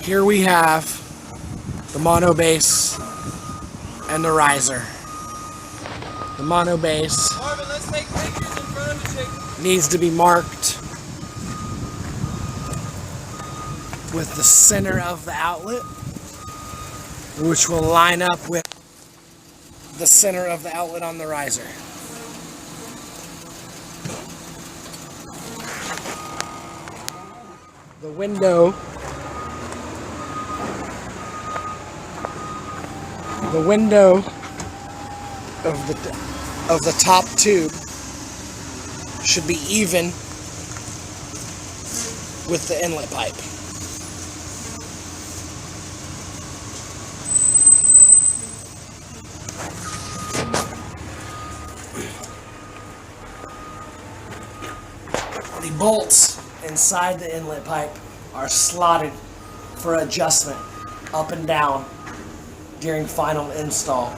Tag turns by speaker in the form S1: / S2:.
S1: Here we have the mono base and the riser. The mono base needs to be marked with the center of the outlet, which will line up with the center of the outlet on the riser. The window of the top tube should be even with the inlet pipe. The bolts inside the inlet pipe are slotted for adjustment up and down during final install.